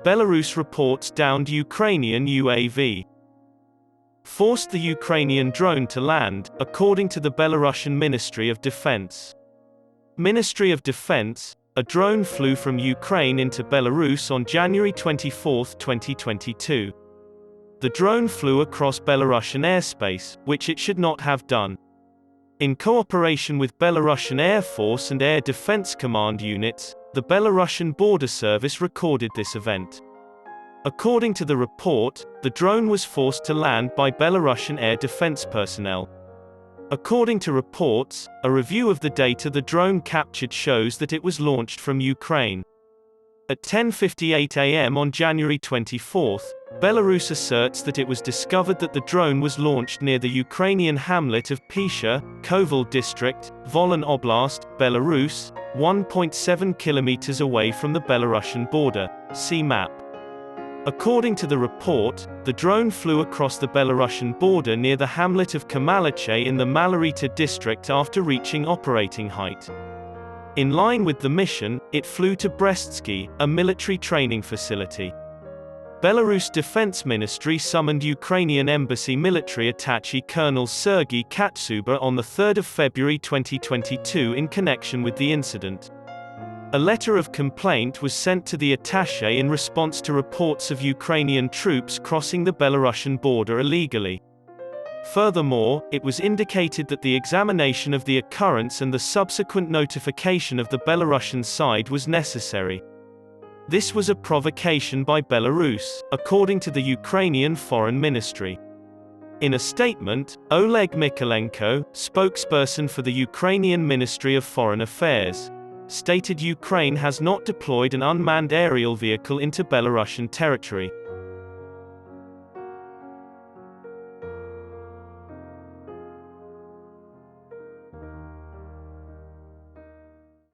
Belarus reports downed Ukrainian UAV. Forced the Ukrainian drone to land, according to the Belarusian Ministry of Defense. Ministry of Defense, a drone flew from Ukraine into Belarus on January 24, 2022. The drone flew across Belarusian airspace, which it should not have done. In cooperation with Belarusian Air Force and Air Defense Command units, the Belarusian Border Service recorded this event. According to the report, the drone was forced to land by Belarusian air defense personnel. According to reports, a review of the data the drone captured shows that it was launched from Ukraine. At 10:58 a.m. on January 24, Belarus asserts that it was discovered that the drone was launched near the Ukrainian hamlet of Pischa, Kovel District, Volyn Oblast, Belarus, 1.7 kilometers away from the Belarusian border. See map. According to the report, the drone flew across the Belarusian border near the hamlet of Khmelishche in the Malorita District after reaching operating height. In line with the mission, it flew to Brestski, a military training facility. Belarus Defense Ministry summoned Ukrainian Embassy military attaché Colonel Sergei Katsuba on 3 February 2022 in connection with the incident. A letter of complaint was sent to the attaché in response to reports of Ukrainian troops crossing the Belarusian border illegally. Furthermore, it was indicated that the examination of the occurrence and the subsequent notification of the Belarusian side was necessary. This was a provocation by Belarus, according to the Ukrainian Foreign Ministry. In a statement, Oleg Mykolenko, spokesperson for the Ukrainian Ministry of Foreign Affairs, stated Ukraine has not deployed an unmanned aerial vehicle into Belarusian territory.